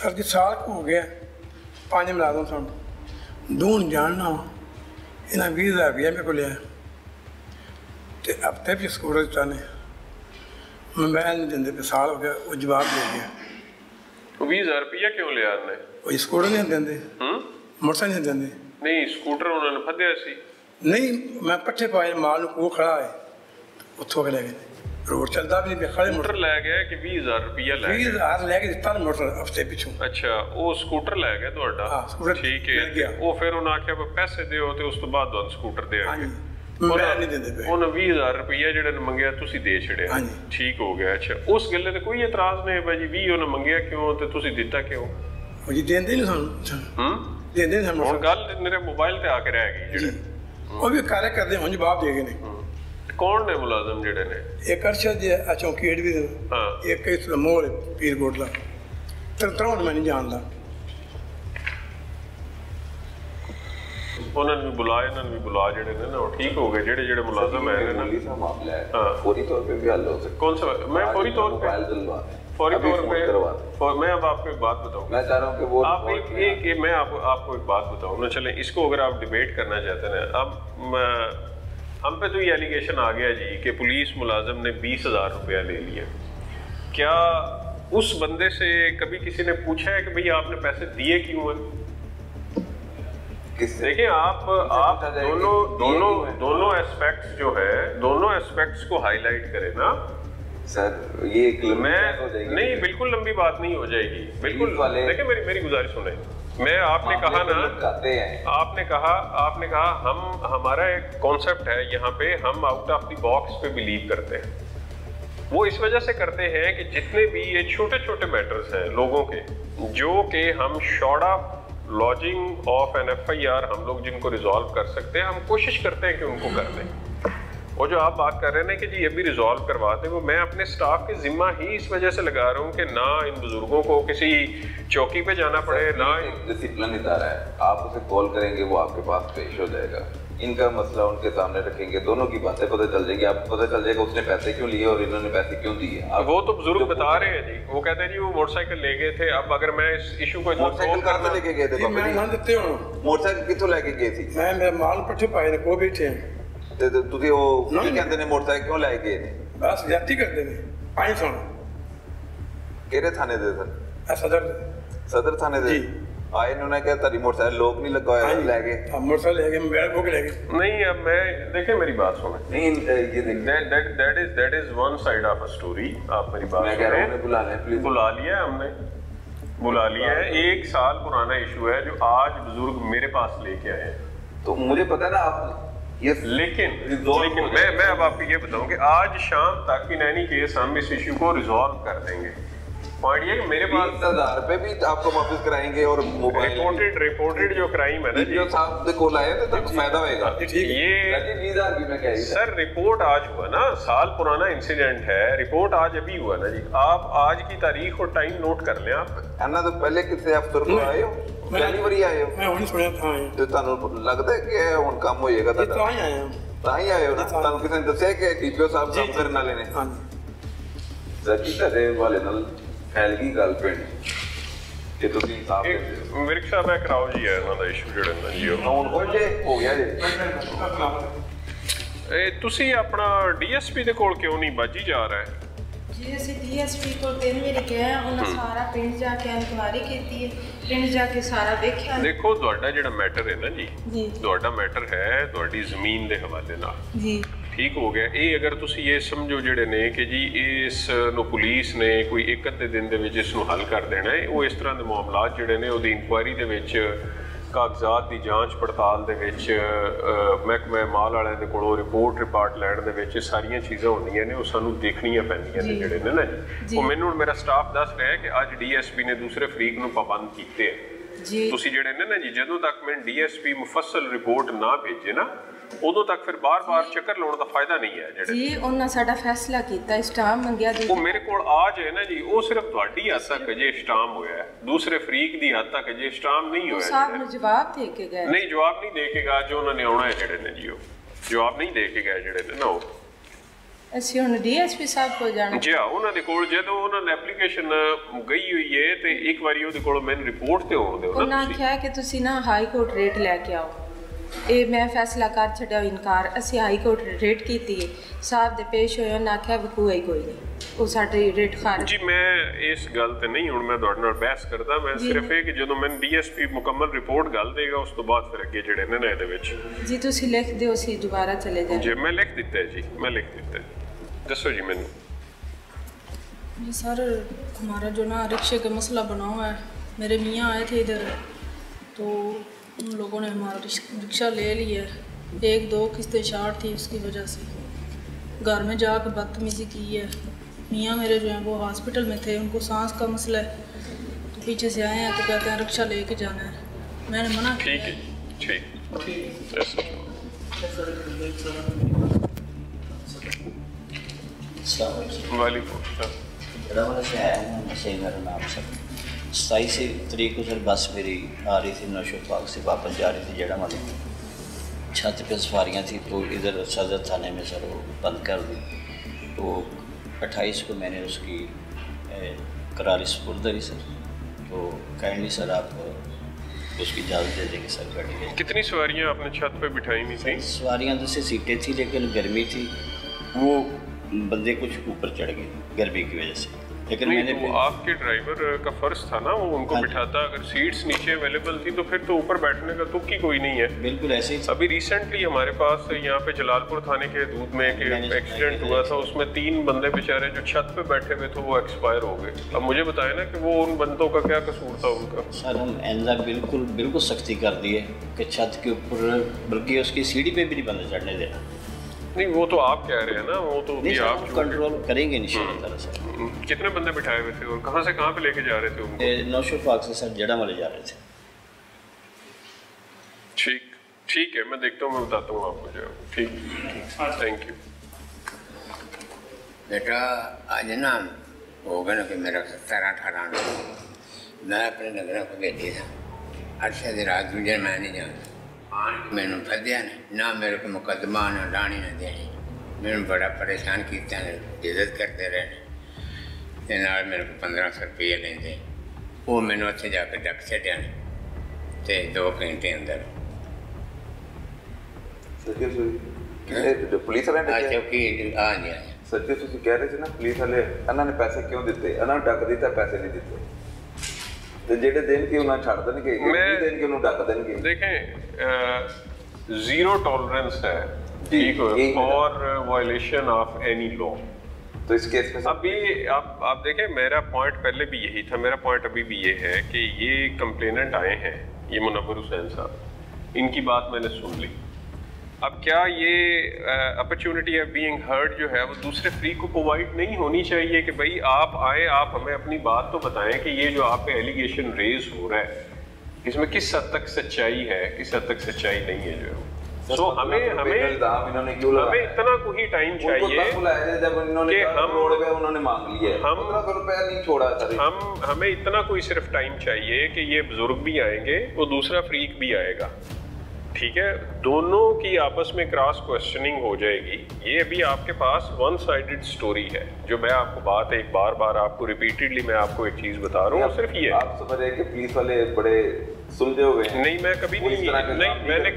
Sir जी साल हो गया 5 मुलाजम सन दून जानना इन्हें 20,000 रुपया मेरे को लिया तो हफ्ते भी स्कूटर दिता ने मोबाइल नहीं देंगे साल हो गया वो जवाब दे गया 20,000 रुपया क्यों लिया ने वो स्कूटर नहीं देंगे मोटरसाइकिल नहीं देंगे नहीं स्कूटर उन्होंने फद्या सी नहीं मैं पट्ठे पाए माल को खड़ा है उतो के ले गए रोड चलता भी नहीं खड़े स्कूटर ले गया कि 20,000 रुपया ले 20,000 लेके दिता मोटर हफ्ते पिछू अच्छा वो स्कूटर ले गया ਤੁਹਾਡਾ ठीक है वो फिर उन्हें आख्या पैसे दिओ ते उस तो बाद ਤੁਹਾਨੂੰ स्कूटर दे हां मैं नहीं देंदे पे उन्हें 20,000 रुपया जेड़ा मंगया तुसी दे छड़िया ठीक हो गया अच्छा उस गल्ले ते कोई एतराज नहीं भाई जी 20 उन्हें मंगया क्यों ते तुसी दिता क्यों वो जी देंदे नहीं सन देंदे हम हुन गल मेरे मोबाइल ते आके रह गई जेड़े वो भी कार्य करदे हुन जवाब दे गए ने कौन ने मुलाजम जेड़े ने एक अरशद जी चौकी एड भी हां एक इस मोर पीर कोटला तरतरों मैं नहीं जानदा उन्होंने भी बुलाए इन्होंने भी बुला जेड़े ने ना ठीक हो गए जेड़े जेड़े मुलाजम है ना पुलिस का मामला है फौरी तौर पे भी हल हो सकता कौन सा मैं फौरी तौर पे फौरी तौर पे मैं अब आपको एक बात बताऊं मैं चाह रहा हूं कि वो आप एक मैं आपको एक बात बताऊं ना चलें इसको अगर आप डिबेट करना चाहते हैं अब हम पे तो ये एलिगेशन आ गया जी कि पुलिस मुलाजम ने 20,000 रुपया ले लिया क्या उस बंदे से कभी किसी ने पूछा है कि भाई आपने पैसे दिए क्यों हैं देखिए आप दोनों एस्पेक्ट्स जो है दोनों एस्पेक्ट्स को हाईलाइट करें ना सर ये एक नहीं बिल्कुल लंबी बात नहीं हो जाएगी बिल्कुल देखिए मेरी गुजारिश सुने मैं आपने कहा ना आपने कहा हम हमारा एक कॉन्सेप्ट है यहाँ पे हम आउट ऑफ द बॉक्स पे बिलीव करते हैं वो इस वजह से करते हैं कि जितने भी ये छोटे छोटे मैटर्स हैं लोगों के जो कि हम short of lodging of an FIR हम लोग जिनको रिजॉल्व कर सकते हैं हम कोशिश करते हैं कि उनको कर दें वो जो आप बात कर रहे हैं ना कि जी ये भी रिजॉल्व करवा दें वो मैं अपने स्टाफ के जिम्मा ही इस वजह से लगा रहा हूँ कि ना इन बुजुर्गों को किसी चौकी पे जाना पड़े ना डिसिप्लिन इदारा है आप उसे कॉल करेंगे वो आपके पास पेश हो जाएगा इनका मसला उनके सामने रखेंगे दोनों की बातें पता चल जाएगी आपको पता चल जाएगा उसने पैसे क्यों लिए और इन्होंने पैसे क्यों दिए वो तो बुजुर्ग बता रहे हैं जी वो कहते हैं जी वो मोटरसाइकिल ले गए थे अब अगर मैं इस इशू को मोटरसाइकिल कहाँ से लेके गए थे मोटरसाइकिल कितों लेके गए थी मैं मेरा माल पट्ठे पाए ने को बैठे ਤੇ ਤੁਸੀਂ ਉਹ ਕੀ ਕਹਿੰਦੇ ਨੇ ਮੋਟਰਸਾਈਕਲ ਕਿਉਂ ਲੈ ਗਏ ਨੇ ਬਸ ਜਾਤੀ ਕਰਦੇ ਨੇ ਆਈ ਸੁਣ ਕਿਹੜੇ ਥਾਣੇ ਦੇ ਸਨ ਸਦਰ ਥਾਣੇ ਦੇ ਜੀ ਆਏ ਨੇ ਕਿਹਾ ਤਾਰੀ ਮੋਟਰਸਾਈਕਲ ਲੋਕ नहीं लगवाया ले गए हम मोटरसाइकिल ले गए मोबाइल को ले गए नहीं अब मैं देखिए मेरी बात सुने नहीं ये देखिए that is one side of a story आप मेरी बात मैं कह रहा हूं बुला लें प्लीज बुला लिया है 1 साल पुराना इशू है जो आज बुजुर्ग मेरे पास लेके आए तो मुझे पता है ना आप लेकिन मैं अब आपको ये बताऊं कि आज शाम तक इन एनी केस हम इस इशू को रिजॉल्व कर देंगे पॉइंट ये कि मेरे पास 20,000 रुपए भी आपको वापस कराएंगे और मोबाइल रिपोर्टेड जो क्राइम है ना जी साहब दे कोल आए तो तक फायदा होएगा ये 20,000 की मैं कह रही सर रिपोर्ट आज हुआ ना साल पुराना इंसिडेंट है रिपोर्ट आज अभी हुआ ना जी आप आज की तारीख और टाइम नोट कर लें आप अन्ना तो पहले किसी अफसर को आए हो पहली बारी आए हो मैं हुन सुनया था तो ਤੁਹਾਨੂੰ ਲੱਗਦਾ ਹੈ ਕਿ ਹੁਣ ਕੰਮ ਹੋਏਗਾ ਤਾਂ ਹੀ ਆਏ ਹੋ ਨਾ ਤੁਹਾਨੂੰ ਕਿਸੇ ਨੇ ਦੱਸਿਆ ਕਿ DPO ਸਾਹਿਬ ਕੰਮ ਕਰਨ ਵਾਲੇ ਨੇ ਹਾਂਜੀ ਜ਼ਕੀ ਤੁਹਾਡੇ ਵਾਲੇ ਨਾਲ ਫੈਲ ਗਈ ਗੱਲ ਪਿੰਡ ਕਿ ਤੁਸੀਂ ਇਨਸਾਫ ਦਿੰਦੇ ਹੋ ਮੇਰੇ ਖਿਆਲ ਨਾਲ ਕਰਾਓ ਜੀ ਇਹਨਾਂ ਦਾ ਇਸ਼ੂ ਜਿਹੜਾ ਨਾ ਜੀ ਹੁਣ ਹੋ ਗਿਆ ਜੀ ਇਹ ਤੁਸੀਂ ਆਪਣਾ DSP ਦੇ ਕੋਲ ਕਿਉਂ ਨਹੀਂ ਬਾਜੀ ਜਾ ਰਿਹਾ ਹੈ जी ਅਸੀਂ DSP ਕੋਲ 3 ਵਾਰੀ ਗਏ ਉਹਨਾਂ ਸਾਰਾ ਪਿੰਡ ਜਾ ਕੇ ਇਨਕੁਆਇਰੀ ਕੀਤੀ ਹੈ ਪਿੰਡ ਜਾ ਕੇ ਸਾਰਾ ਵੇਖਿਆ ਦੇਖੋ ਤੁਹਾਡਾ ਜਿਹੜਾ ਮੈਟਰ ਹੈ ਨਾ ਜੀ ਤੁਹਾਡਾ ਮੈਟਰ ਹੈ ਤੁਹਾਡੀ ਜ਼ਮੀਨ ਦੇ ਹਵਾਲੇ ਨਾਲ ਜੀ ਠੀਕ ਹੋ ਗਿਆ ਇਹ ਅਗਰ ਤੁਸੀਂ ਇਹ ਸਮਝੋ ਜਿਹੜੇ ਨੇ ਕਿ ਜੀ ਇਸ ਨੂੰ ਪੁਲਿਸ ਨੇ ਕੋਈ ਇੱਕ ਅੱਧੇ ਦਿਨ ਦੇ ਵਿੱਚ ਇਸ ਨੂੰ ਹੱਲ ਕਰ ਦੇਣਾ ਹੈ ਉਹ ਇਸ ਤਰ੍ਹਾਂ ਦੇ ਮਾਮਲਾਤ ਜਿਹੜੇ ਨੇ ਉਹਦੀ ਇਨਕੁਆਇਰੀ ਦੇ ਵਿੱਚ ਕਾਗਜ਼ਾਤ ਦੀ ਜਾਂਚ ਪੜਤਾਲ ਦੇ ਵਿੱਚ ਮਹਿਕਮੇ ਮਾਲ ਵਾਲਿਆਂ ਦੇ ਕੋਲੋਂ ਰਿਪੋਰਟ ਲੈਣ ਦੇ ਵਿੱਚ ਸਾਰੀਆਂ ਚੀਜ਼ਾਂ ਹੁੰਦੀਆਂ ਨੇ ਉਹ ਸਾਨੂੰ ਦੇਖਣੀਆਂ ਪੈਂਦੀਆਂ ਨੇ ਜਿਹੜੇ ਨੇ ਨਾ ਜੀ ਉਹ ਮੈਨੂੰ ਮੇਰਾ ਸਟਾਫ ਦੱਸ ਰਿਹਾ ਕਿ ਅੱਜ DSP ਨੇ ਦੂਸਰੇ ਫਰੀਕ ਨੂੰ ਪਾਬੰਦ ਕੀਤੇ ਹੈ ਤੁਸੀਂ ਜਿਹੜੇ ਨੇ ਨਾ ਜੀ ਜਦੋਂ ਤੱਕ ਮੈਂ DSP ਮੁਫੱਸਲ ਰਿਪੋਰਟ ਨਾ ਭੇਜੇ ਨਾ ਉਦੋਂ ਤੱਕ ਫਿਰ ਬਾਰ-ਬਾਰ ਚੱਕਰ ਲਾਉਣ ਦਾ ਫਾਇਦਾ ਨਹੀਂ ਹੈ ਜਿਹੜੇ ਜੀ ਉਹਨਾਂ ਸਾਡਾ ਫੈਸਲਾ ਕੀਤਾ ਸਟਾਮ ਮੰਗਿਆ ਜੀ ਉਹ ਮੇਰੇ ਕੋਲ ਆ ਜਾਏ ਨਾ ਜੀ ਉਹ ਸਿਰਫ ਤੁਹਾਡੀ ਹੱਦ ਤੱਕ ਜੇ ਸਟਾਮ ਹੋਇਆ ਹੈ ਦੂਸਰੇ ਫਰੀਕ ਦੀ ਹੱਦ ਤੱਕ ਜੇ ਸਟਾਮ ਨਹੀਂ ਹੋਇਆ ਸਾਹਿਬ ਨੂੰ ਜਵਾਬ ਦੇ ਕੇ ਗਏ ਨਹੀਂ ਜਵਾਬ ਨਹੀਂ ਦੇ ਕੇ ਗਏ ਜੋ ਉਹਨਾਂ ਨੇ ਆਉਣਾ ਹੈ ਜਿਹੜੇ ਨੇ ਜੀ ਉਹ ਜਵਾਬ ਨਹੀਂ ਦੇ ਕੇ ਗਏ ਜਿਹੜੇ ਨੇ ਨਾ ਉਹ ਅਸੀਂ ਹੁਣ ਡੀਐਸਪੀ ਸਾਹਿਬ ਕੋਲ ਜਾਣਾ ਜੀ ਹਾਂ, ਉਹਨਾਂ ਦੇ ਕੋਲ ਜਦੋਂ ਉਹਨਾਂ ਨੇ ਐਪਲੀਕੇਸ਼ਨ ਗਈ ਹੋਈ ਹੈ ਤੇ ਇੱਕ ਵਾਰੀ ਉਹਦੇ ਕੋਲ ਮੈਨੂੰ ਰਿਪੋਰਟ ਤੇ ਹੋਣ ਦਿਓ ਉਹਨਾਂ ਆਖਿਆ ਕਿ ਤੁਸੀਂ ਨਾ ਹਾਈ ਕੋਰਟ ਰੇਟ ਲੈ ਕੇ ਆਓ। ਇਹ ਮੈਂ ਫੈਸਲਾ ਕਰ ਛੱਡਿਆ ਇਨਕਾਰ। ਅਸੀਂ ਹਾਈ ਕੋਰਟ ਰੇਟ ਕੀਤੀ ਹੈ, ਸਾਹਿਬ ਦੇ ਪੇਸ਼ ਹੋਏ, ਉਹਨਾਂ ਆਖਿਆ ਵੀ ਕੋਈ ਨਹੀਂ, ਉਹ ਸਾਡੀ ਰੇਟ ਖਾਰਜ। ਜੀ ਮੈਂ ਇਸ ਗੱਲ ਤੇ ਨਹੀਂ ਹੁਣ ਮੈਂ ਤੁਹਾਡੇ ਨਾਲ ਬਹਿਸ ਕਰਦਾ, ਮੈਂ ਸਿਰਫ ਇਹ ਕਿ ਜਦੋਂ ਮੈਨੂੰ ਡੀਐਸਪੀ ਮੁਕੰਮਲ ਰਿਪੋਰਟ ਗੱਲ ਦੇਗਾ ਉਸ ਤੋਂ ਬਾਅਦ ਫਿਰ ਅੱਗੇ ਜਿਹੜੇ ਨੇ ਇਹਦੇ ਵਿੱਚ ਜੀ ਤੁਸੀਂ ਲਿਖ ਦਿਓ, ਅਸੀਂ ਦੁਬਾਰਾ ਚਲੇ ਜਾएंगे। ਜੀ ਮੈਂ ਲਿਖ ਦਿੱਤਾ ਜੀ, मैं लिख ਦਿੱਤਾ। दसो जी मैनू। जी सर, हमारा जो ना रिक्शे का मसला बना हुआ है, मेरे मियाँ आए थे इधर तो उन लोगों ने हमारा रिक्शा ले लिया, 1-2 किस्तें शार्ट थी, उसकी वजह से घर में जाकर बदतमीज़ी की है। मियाँ मेरे जो हैं वो हॉस्पिटल में थे, उनको सांस का मसला है, तो पीछे से आए हैं तो कहते हैं रिक्शा लेके जाना है। मैंने मना किया। ठीक है, ठीक। वालेकुम बड़ा वाला से आया हूँ, सही मेरा नाम सर। 27 तरीक को सर बस मेरी आ रही थी नौशो पार्क से वापस जा रही थी जेड़ा वाली, छत पे सवारियाँ थी तो इधर सदर थाने में सर वो बंद कर दी। तो 28 को मैंने उसकी करारी सपुर्दगी सर, तो काइंडली सर आप उसकी इजाज़त दे देंगे सर गाड़ी। कितनी सवारियाँ आपने छत पे बिठाई हुई थी? सवारियाँ तो से सीटें थी लेकिन गर्मी थी, वो बंदे कुछ ऊपर चढ़ गए गर्मी की वजह से। लेकिन मैंने तो आपके ड्राइवर का फर्ज था ना वो उनको बिठाता, अगर सीट्स नीचे अवेलेबल थी तो फिर तो ऊपर बैठने का तुक ही कोई नहीं है। बिल्कुल ऐसे ही। अभी रिसेंटली हमारे पास यहाँ पे जलालपुर थाने के दूध में एक एक्सीडेंट हुआ था, उसमें 3 बंदे बेचारे जो छत पे बैठे हुए थे वो एक्सपायर हो गए। अब मुझे बताए ना कि वो उन बंदों का क्या कसूर था उनका? सर हम एंजा बिल्कुल सख्ती कर दी है कि छत के ऊपर, बल्कि उसकी सीढ़ी पे भी नहीं बंदा चढ़ने देना। नहीं वो तो आप कह रहे हैं ना, वो तो भी आप कंट्रोल करेंगे इंशाल्लाह सर। कितने बंदे बिठाए हुए थे और कहाँ से कहाँ पे लेके जा रहे थे उनको? नौशो पार्क से सर जड़ा वाले जा रहे थे। ठीक है, मैं देखता हूँ, मैं बताता हूँ आपको जो। ठीक, थैंक यू बेटा। आज ना हो गया ना कि मेरा 17-18 मैं अपने नगर को बैठी था, अच्छा जी रात गुजर मैं नहीं जानता मैनू फद्या ना मेरे को मुकदमा ना डाणी ना देनी, मैंने बड़ा परेशान किया, इज्जत करते रहे नाल मेरे को 1500 रुपये लेंदे, वो मैनू उत्थे जाके डक छड्या ते 2 घंटे अंदर पुलिस वाले चौकी आ गया। सच्चे तुम कह रहे थे ना पुलिस वाले इन्होंने पैसे क्यों दिते, इन्होंने डक दिता पैसे नहीं दिते, तो जेडे देनगे उन्हें छड़ देंगे, देनगे उन्हें डक देंगे। देखें जीरो टॉलरेंस है ठीक है और वायलेशन ऑफ एनी लॉ। तो इस केस में अब ये आप देखें, मेरा पॉइंट पहले भी यही था, मेरा पॉइंट अभी भी ये है कि ये कंप्लेनेंट आए हैं, ये मुनव्वर हुसैन साहब, इनकी बात मैंने सुन ली। अब क्या ये अपॉर्चुनिटी ऑफ बीइंग हर्ड जो है वो दूसरे फ्री को प्रोवाइड नहीं होनी चाहिए कि भाई आप आए, आप हमें अपनी बात तो बताएं कि ये जो आप पे एलिगेशन रेज हो रहा है इसमें किस हद तक सच्चाई है, किस हद तक सच्चाई नहीं है जो है। सो हमें इतना कोई टाइम चाहिए कि हमें इतना कोई सिर्फ टाइम चाहिए कि ये बुजुर्ग भी आएंगे, वो दूसरा फ्रीक भी आएगा, ठीक है, दोनों की आपस में क्रॉस क्वेश्चनिंग हो जाएगी। ये अभी आपके पास वन साइडेड स्टोरी है, जो मैं आपको बात एक बार आपको रिपीटेडली मैं आपको एक चीज बता रहा हूँ, सिर्फ ये आप समझ रहे हैं कि पुलिस वाले बड़े सुलझे हुए हैं। नहीं, मैं कभी नहीं, मैंने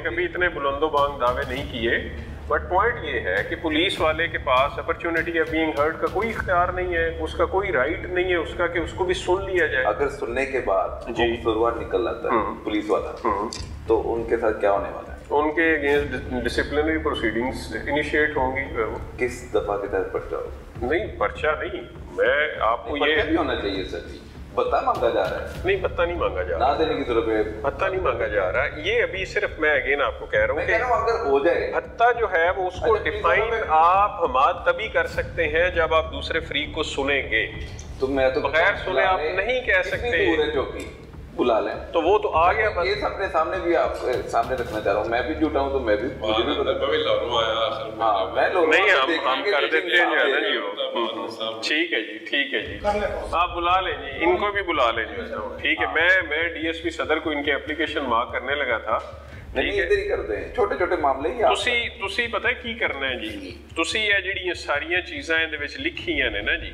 कभी इतने बुलंदोबांग दावे नहीं किए, बट पॉइंट ये है कि पुलिस वाले के पास अपॉर्चुनिटी ऑफ बीइंग हर्ड का कोई इख्तियार नहीं है, उसका कोई राइट नहीं है उसका कि उसको भी सुन लिया जाए। अगर सुनने के बाद शुरुआत निकल आता है पुलिस वाला, तो उनके साथ क्या होने वाला है? उनके अगेंस्ट डिसिप्लिनरी प्रोसीडिंग्स इनिशिएट होंगी। किस दफा के तहत पर्चा होगा? नहीं, पर्चा नहीं, मैं आपको ये भी होना चाहिए सर जी, भत्ता मांगा जा रहा है। नहीं, भत्ता नहीं मांगा जा रहा, ना देने की जरूरत है, भत्ता नहीं मांगा जा रहा है। ये अभी सिर्फ मैं अगेन आपको कह रहा हूँ कि अगर हो जाए भत्ता जो है वो उसको डिफाइन आप हमाद तभी कर सकते हैं जब आप दूसरे फ्री को सुनेंगे, तो मैं तो बगैर सुने आप नहीं कह सकते। बुला लें तो वो तो आ गया। केस अपने सामने भी आप सामने रखना चाह रहा हूँ, मैं भी झूठा हूँ तो मैं भी मुझे भी नहीं, हम कर देते हैं ना जी। ठीक है जी, ठीक है जी, आप बुला लें जी, इनको भी बुला लें जी। ठीक है, मैं डीएसपी सदर को इनके एप्लीकेशन मार्क करने लगा था, ਨਹੀਂ ਇਧਰ ਹੀ ਕਰਦੇ ਆ ਛੋਟੇ ਛੋਟੇ ਮਾਮਲੇ ਹੀ ਤੁਸੀਂ ਪਤਾ ਕੀ ਕਰਨਾ ਹੈ ਜੀ ਤੁਸੀਂ ਇਹ ਜਿਹੜੀਆਂ ਸਾਰੀਆਂ ਚੀਜ਼ਾਂ ਇਹਦੇ ਵਿੱਚ ਲਿਖੀਆਂ ਨੇ ਨਾ ਜੀ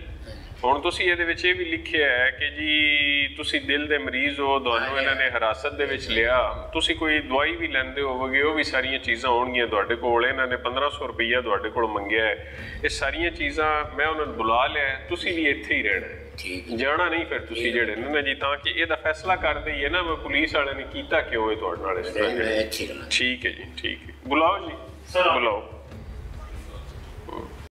ਹੁਣ ਤੁਸੀਂ ਇਹਦੇ ਵਿੱਚ ਇਹ ਵੀ ਲਿਖਿਆ ਹੈ ਕਿ ਜੀ ਤੁਸੀਂ ਦਿਲ ਦੇ ਮਰੀਜ਼ ਹੋ ਤੁਹਾਨੂੰ ਇਹਨਾਂ ਨੇ ਹਿਰਾਸਤ ਦੇ ਵਿੱਚ ਲਿਆ ਤੁਸੀਂ ਕੋਈ ਦਵਾਈ ਵੀ ਲੈਂਦੇ ਹੋਵੋਗੇ ਉਹ ਵੀ ਸਾਰੀਆਂ ਚੀਜ਼ਾਂ ਹੋਣਗੀਆਂ ਤੁਹਾਡੇ ਕੋਲ ਇਹਨਾਂ ਨੇ 1500 ਰੁਪਈਆ ਤੁਹਾਡੇ ਕੋਲ ਮੰਗਿਆ ਹੈ ਇਹ ਸਾਰੀਆਂ ਚੀਜ਼ਾਂ ਮੈਂ ਉਹਨਾਂ ਨੂੰ ਬੁਲਾ ਲਿਆ ਤੁਸੀਂ ਵੀ ਇੱਥੇ ਹੀ ਰਹਿਣਾ ਜਾਣਾ ਨਹੀਂ ਫਿਰ ਤੁਸੀਂ ਜਿਹੜੇ ਨੇ ਨਾ ਜੀ ਤਾਂ ਕਿ ਇਹਦਾ ਫੈਸਲਾ ਕਰ ਦਈਏ ਨਾ ਮੈਂ ਪੁਲਿਸ ਵਾਲਿਆਂ ਨੇ ਕੀਤਾ ਕਿਉਂ ਇਹ ਤੁਹਾਡੇ ਨਾਲ ਇਸ ਤਰ੍ਹਾਂ ਠੀਕ ਹੈ ਜੀ ਠੀਕ ਹੈ ਬੁਲਾਓ ਜੀ ਬੁਲਾਓ